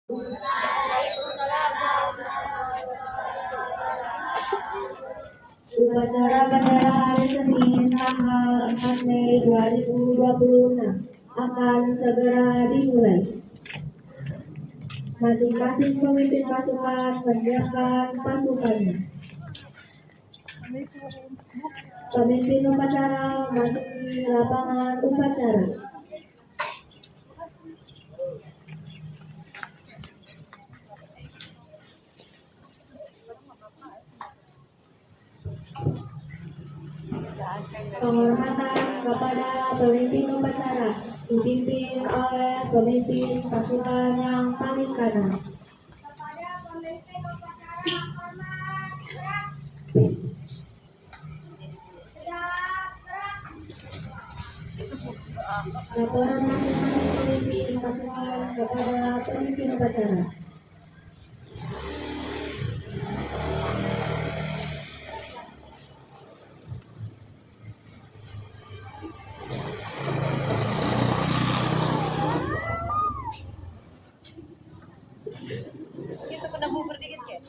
Upacara bendera hari Senin tanggal 4 Mei 2026 akan segera dimulai. Masing-masing pemimpin pasukan menyiapkan pasukannya. Pemimpin upacara memasuki lapangan upacara. Penghormatan kepada pemimpin upacara dipimpin oleh pemimpin pasukan yang paling kanan. Laporan masing-masing pemimpin pasukan kepada pemimpin upacara. Itu kena bubur dikit ya?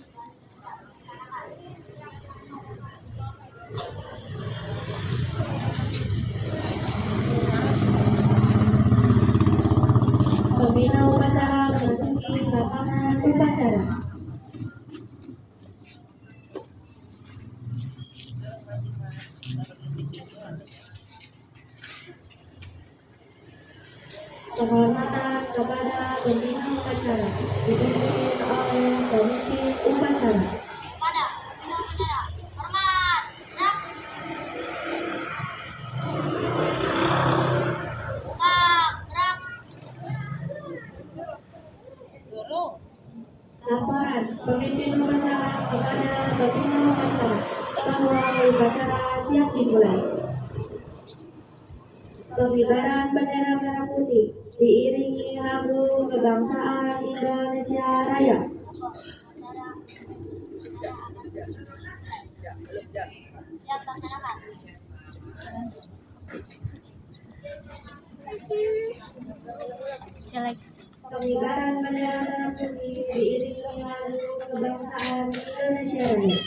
Pembina upacara memasuki lapangan upacara. Penghormatan kepada pembina upacara dipimpin oleh pemimpin upacara. Pada pembina upacara, hormat, gerak. Buka, gerak. Dorong. Laporan pemimpin upacara kepada pembina upacara bahwa upacara siap dimulai. Pengibaran bendera merah putih diiringi lagu kebangsaan Indonesia Raya. Siap laksanakan. Jelek. Pengibaran bendera merah putih diiringi lagu kebangsaan Indonesia Raya.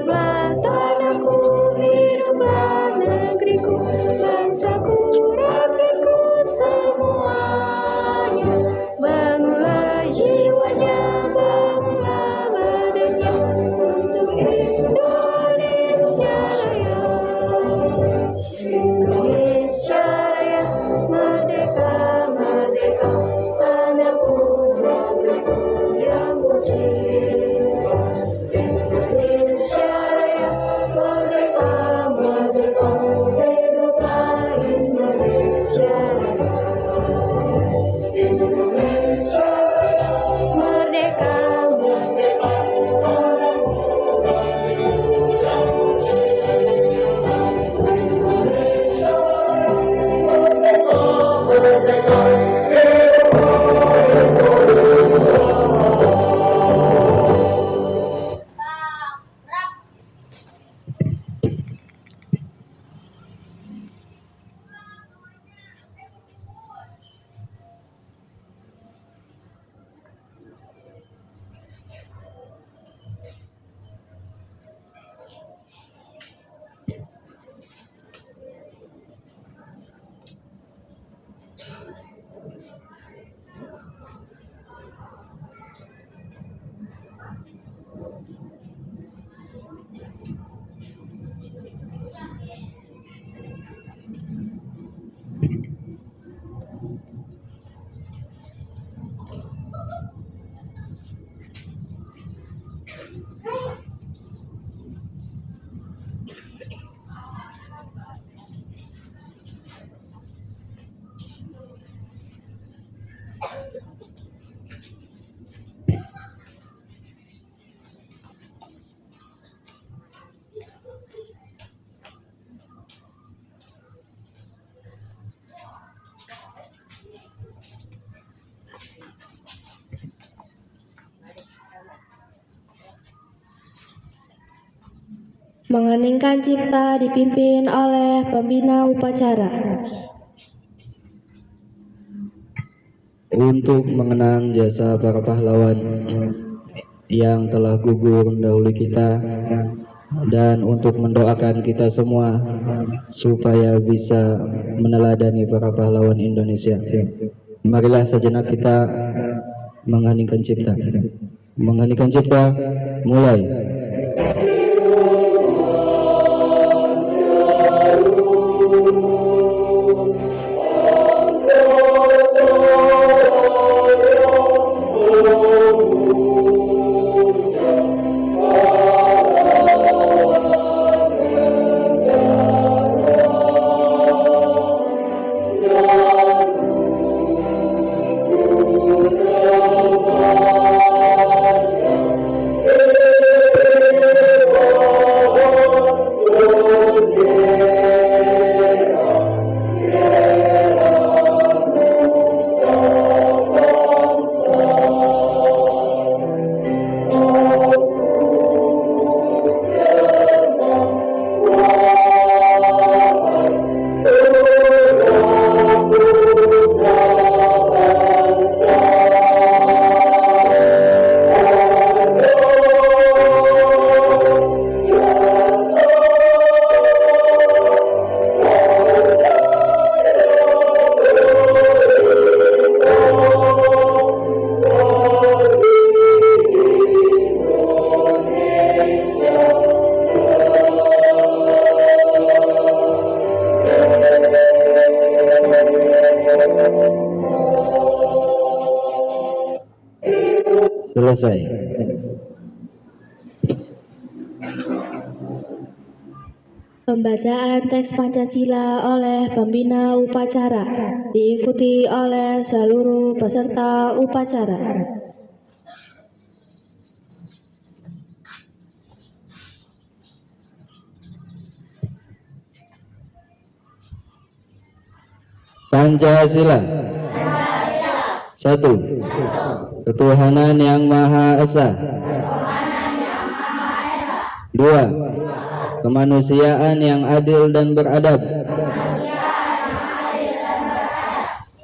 hiduplah tanahku, hiduplah negeriku, bangsaku, rakyatku semuanya. Bangunlah jiwanya, bangunlah badannya untuk Indonesia Raya. Indonesia Raya, merdeka, merdeka, tanahku, negeriku yang kucinta. Indonesia Raya, merdeka, merdeka, hiduplah Indonesia Raya. Indonesia Raya, merdeka, merdeka, tanahku, negeriku yang kucinta. Indonesia Raya, merdeka, Mengheningkan cipta dipimpin oleh pembina upacara. Untuk mengenang jasa para pahlawan yang telah gugur dahulu kita, dan untuk mendoakan kita semua supaya bisa meneladani para pahlawan Indonesia. Marilah sejenak kita mengheningkan cipta. Mengheningkan cipta, mulai. Selesai. Pembacaan teks Pancasila oleh pembina upacara diikuti oleh seluruh peserta upacara. Pancasila. 1. Ketuhanan yang Maha Esa. 2. Kemanusiaan yang adil dan beradab.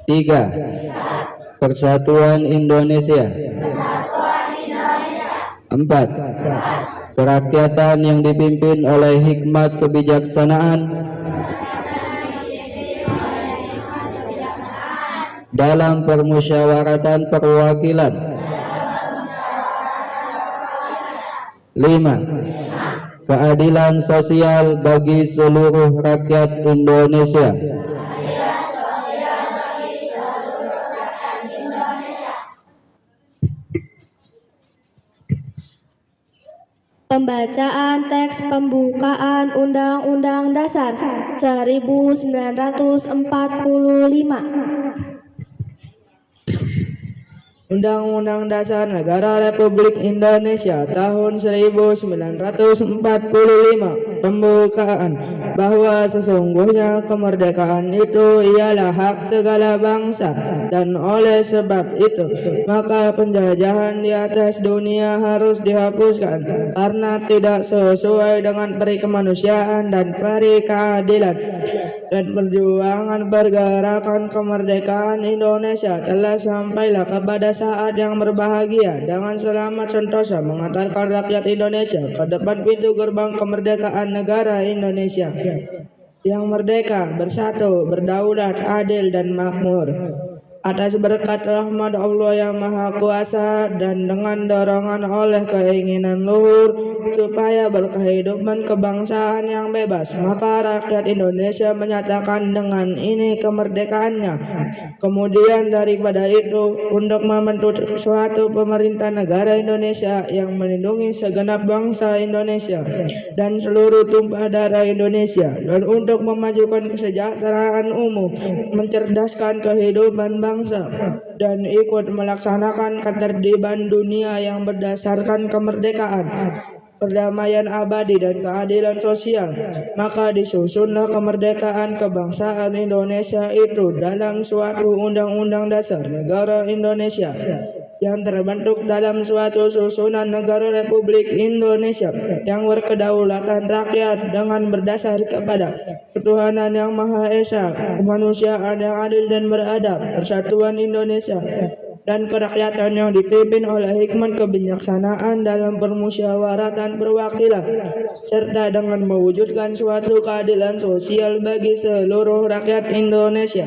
3. Persatuan Indonesia. 4. kerakyatan yang dipimpin oleh hikmat kebijaksanaan dalam permusyawaratan perwakilan. 5. Keadilan sosial bagi seluruh rakyat Indonesia. Pembacaan teks pembukaan Undang-Undang Dasar 1945. Undang-Undang Dasar Negara Republik Indonesia tahun 1945 pembukaan bahwa sesungguhnya kemerdekaan itu ialah hak segala bangsa, dan oleh sebab itu maka penjajahan di atas dunia harus dihapuskan karena tidak sesuai dengan peri kemanusiaan dan peri keadilan. Dan perjuangan pergerakan kemerdekaan Indonesia telah sampailah kepada saat yang berbahagia dengan selamat sentosa mengantarkan rakyat Indonesia ke depan pintu gerbang kemerdekaan negara Indonesia yang merdeka, bersatu, berdaulat, adil, dan makmur. Atas berkat rahmat Allah yang Maha Kuasa dan dengan dorongan oleh keinginan luhur supaya berkehidupan kebangsaan yang bebas, maka rakyat Indonesia menyatakan dengan ini kemerdekaannya. Kemudian daripada itu, untuk membentuk suatu pemerintah negara Indonesia yang melindungi segenap bangsa Indonesia dan seluruh tumpah darah Indonesia, dan untuk memajukan kesejahteraan umum, mencerdaskan kehidupan bangsa, dan ikut melaksanakan ketertiban dunia yang berdasarkan kemerdekaan, perdamaian abadi, dan keadilan sosial, maka disusunlah kemerdekaan kebangsaan Indonesia itu dalam suatu Undang-Undang Dasar Negara Indonesia yang terbentuk dalam suatu susunan negara Republik Indonesia yang berkedaulatan rakyat dengan berdasar kepada ketuhanan yang Maha Esa, kemanusiaan yang adil dan beradab, persatuan Indonesia, dan kerakyatan yang dipimpin oleh hikmat kebijaksanaan dalam permusyawaratan perwakilan, serta dengan mewujudkan suatu keadilan sosial bagi seluruh rakyat Indonesia.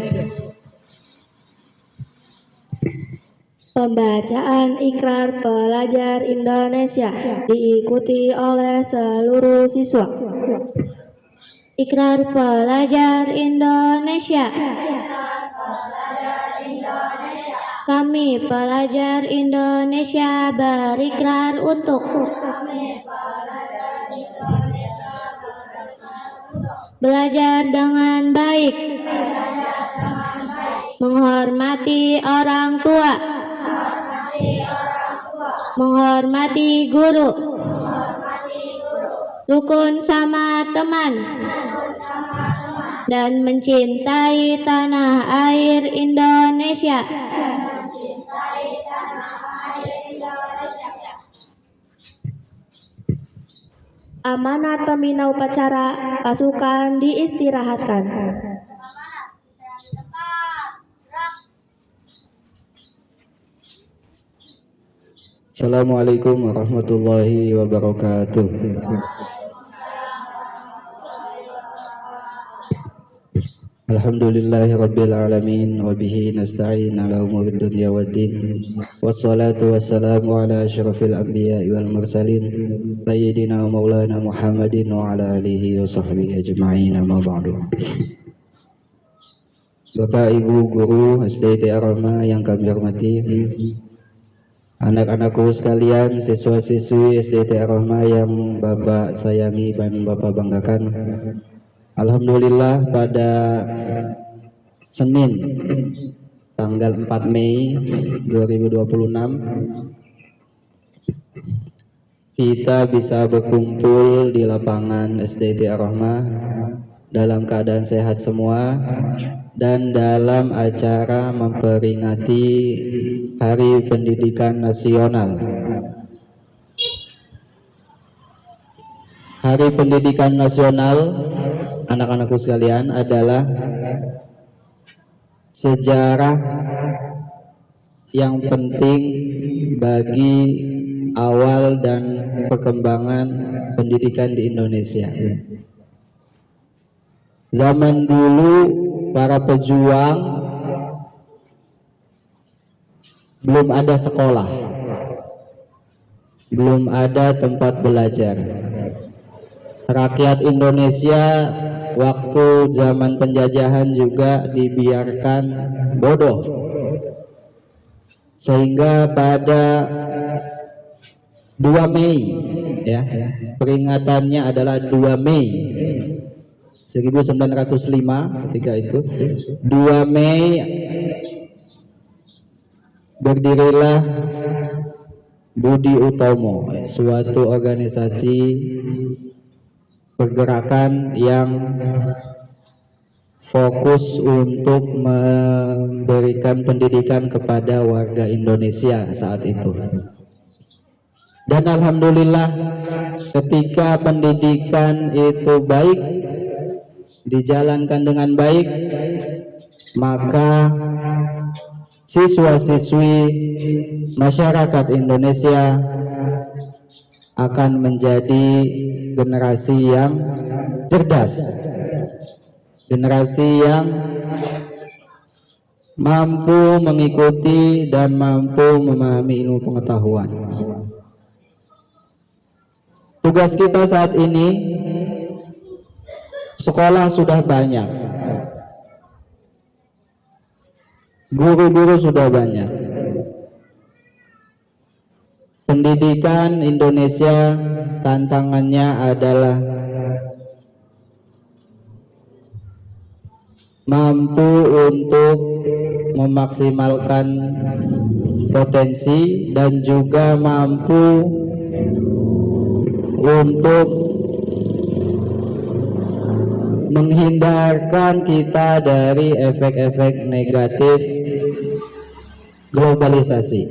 Pembacaan ikrar pelajar Indonesia diikuti oleh seluruh siswa. Ikrar pelajar Indonesia. Kami pelajar Indonesia berikrar untuk belajar dengan baik, menghormati orang tua, menghormati guru, rukun sama teman, dan mencintai tanah air Indonesia. Amanat pembina upacara, pasukan diistirahatkan. Assalamualaikum warahmatullahi wabarakatuh. Alhamdulillahi rabbil alamin wa bihi nasta'in ala umuri dunya waddin. Wassalatu wassalamu ala asyrafil anbiya'i wal mursalin sayyidina wa maulana Muhammadin wa ala alihi wa sahbihi ajma'in, amma ba'du. Bapak, Ibu, Guru SDT Ar-Rahmah yang kami hormati, anak-anakku sekalian, siswa-siswi SDT Ar-Rahmah yang Bapak sayangi dan Bapak banggakan. Alhamdulillah pada Senin tanggal 4 Mei 2026 kita bisa berkumpul di lapangan SDT Ar-Rahmah dalam keadaan sehat semua dan dalam acara memperingati Hari Pendidikan Nasional. Hari Pendidikan Nasional, anak-anakku sekalian, adalah sejarah yang penting bagi awal dan perkembangan pendidikan di Indonesia. Zaman dulu para pejuang belum ada sekolah, belum ada tempat belajar. Rakyat Indonesia waktu zaman penjajahan juga dibiarkan bodoh, sehingga pada 2 Mei ya, peringatannya adalah 2 Mei 1905. Ketika itu 2 Mei berdirilah Budi Utomo, suatu organisasi pergerakan yang fokus untuk memberikan pendidikan kepada warga Indonesia saat itu. Dan alhamdulillah ketika pendidikan itu baik, dijalankan dengan baik, maka siswa-siswi masyarakat Indonesia akan menjadi generasi yang cerdas, generasi yang mampu mengikuti dan mampu memahami ilmu pengetahuan. Tugas kita saat ini, sekolah sudah banyak, guru-guru sudah banyak. Pendidikan Indonesia tantangannya adalah mampu untuk memaksimalkan potensi dan juga mampu untuk menghindarkan kita dari efek-efek negatif globalisasi,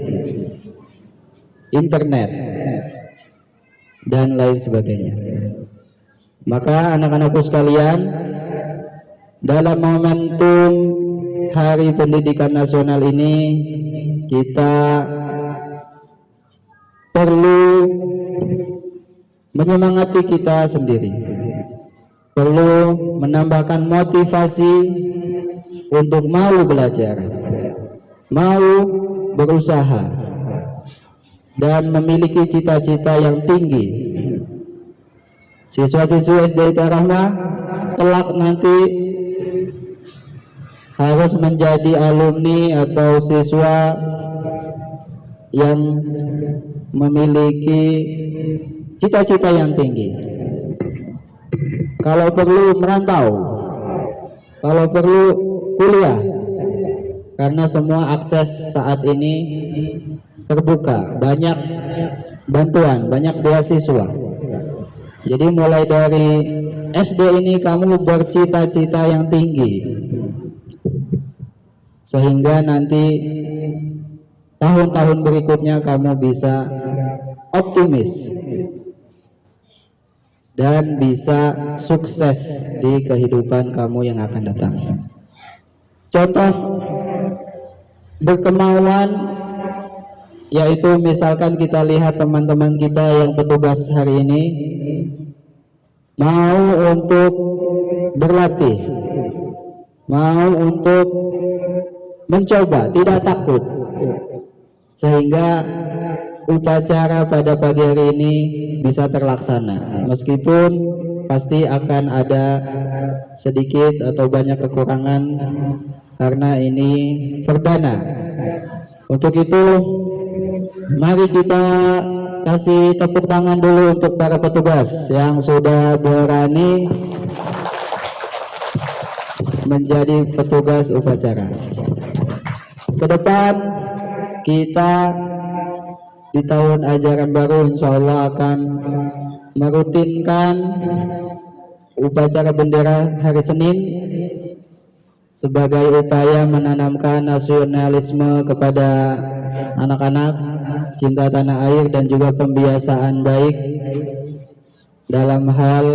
internet, dan lain sebagainya. Maka anak-anakku sekalian, dalam momentum Hari Pendidikan Nasional ini, kita perlu menyemangati kita sendiri, perlu menambahkan motivasi untuk mau belajar, mau berusaha, dan memiliki cita-cita yang tinggi. Siswa-siswi SD Rahmah kelak nanti harus menjadi alumni atau siswa yang memiliki cita-cita yang tinggi. Kalau perlu merantau, kalau perlu kuliah, karena semua akses saat ini terbuka, banyak bantuan, banyak beasiswa. Jadi mulai dari SD ini kamu bercita-cita yang tinggi, sehingga nanti tahun-tahun berikutnya kamu bisa optimis dan bisa sukses di kehidupan kamu yang akan datang. Contoh berkemauan, yaitu misalkan kita lihat teman-teman kita yang petugas hari ini mau untuk berlatih, mau untuk mencoba, tidak takut, sehingga upacara pada pagi hari ini bisa terlaksana, meskipun pasti akan ada sedikit atau banyak kekurangan karena ini perdana. Untuk itu mari kita kasih tepuk tangan dulu untuk para petugas yang sudah berani menjadi petugas upacara. Ke depan kita di tahun ajaran baru insya Allah akan merutinkan upacara bendera hari Senin sebagai upaya menanamkan nasionalisme kepada anak-anak, cinta tanah air, dan juga pembiasaan baik dalam hal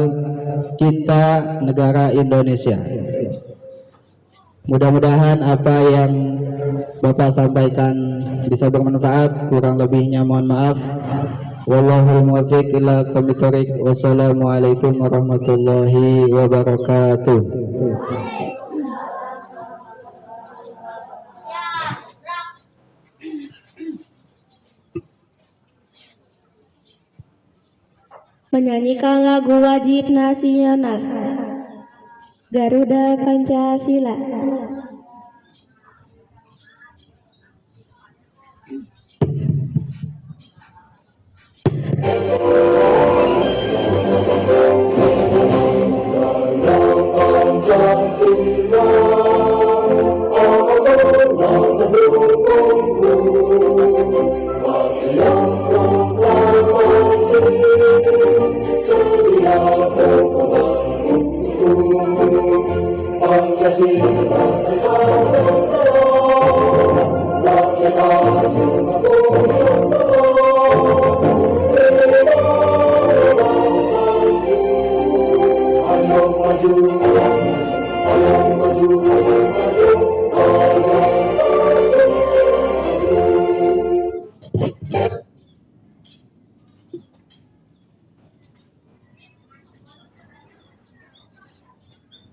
cinta negara Indonesia. Mudah-mudahan apa yang Bapak sampaikan bisa bermanfaat, kurang lebihnya mohon maaf. Wallahul muwaffiq ila aqwamit thoriq. Wassalamualaikum warahmatullahi wabarakatuh. Menyanyikan lagu wajib nasional Garuda Pancasila.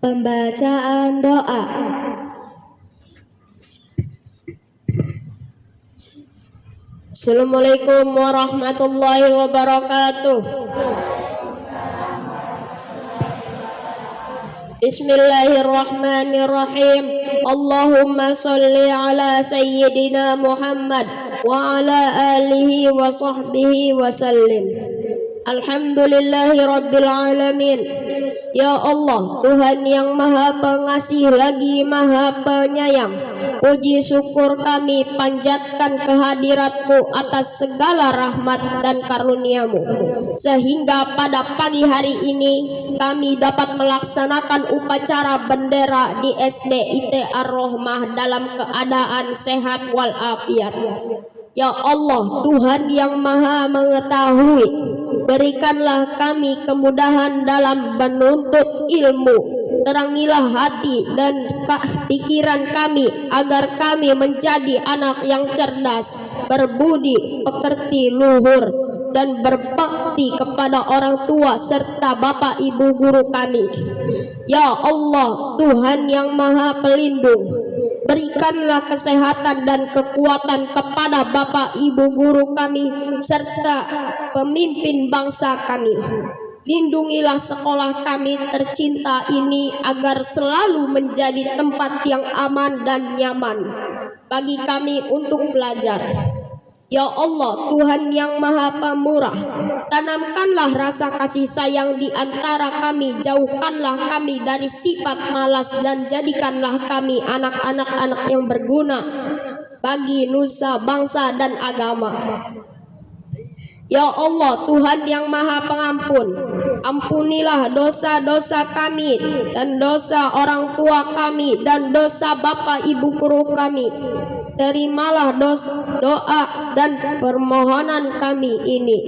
Pembacaan doa. Assalamualaikum warahmatullahi wabarakatuh. Bismillahirrahmanirrahim. Allahumma salli ala sayyidina Muhammad wa ala alihi wa sahbihi wa sallim. Alhamdulillahi rabbil alamin. Ya Allah, Tuhan yang maha pengasih lagi maha penyayang, puji syukur kami panjatkan kehadirat-Mu atas segala rahmat dan karunia-Mu, sehingga pada pagi hari ini kami dapat melaksanakan upacara bendera di SD IT Ar-Rahmah dalam keadaan sehat walafiat. Ya Allah, Tuhan yang maha mengetahui, berikanlah kami kemudahan dalam menuntut ilmu. Terangilah hati dan pikiran kami agar kami menjadi anak yang cerdas, berbudi, pekerti, luhur, dan berbakti kepada orang tua serta bapak ibu guru kami. Ya Allah, Tuhan yang maha pelindung, berikanlah kesehatan dan kekuatan kepada bapak ibu guru kami serta pemimpin bangsa kami. Lindungilah sekolah kami tercinta ini agar selalu menjadi tempat yang aman dan nyaman bagi kami untuk belajar. Ya Allah, Tuhan yang maha pemurah, tanamkanlah rasa kasih sayang di antara kami, jauhkanlah kami dari sifat malas dan jadikanlah kami anak-anak yang berguna bagi nusa, bangsa, dan agama. Ya Allah, Tuhan yang maha pengampun, ampunilah dosa-dosa kami dan dosa orang tua kami dan dosa bapak ibu guru kami. Terimalah doa dan permohonan kami ini.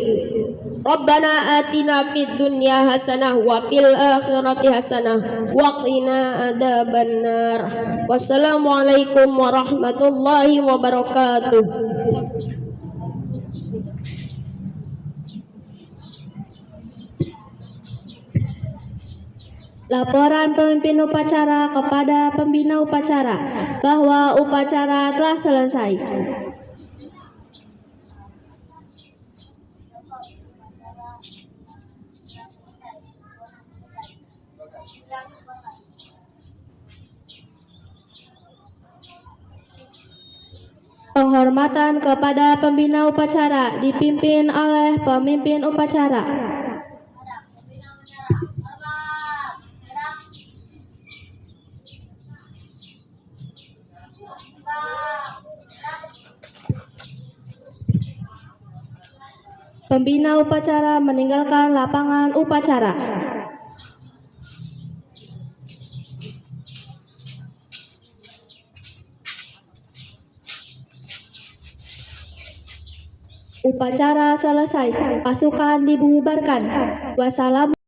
Rabbana atina fid dunya hasanah wa fil akhirati hasanah wa qina adzabannar. Wassalamualaikum warahmatullahi wabarakatuh. Laporan pemimpin upacara kepada pembina upacara bahwa upacara telah selesai. Penghormatan kepada pembina upacara dipimpin oleh pemimpin upacara. Pembina upacara meninggalkan lapangan upacara. Upacara selesai. Pasukan dibubarkan. Wassalamualaikum.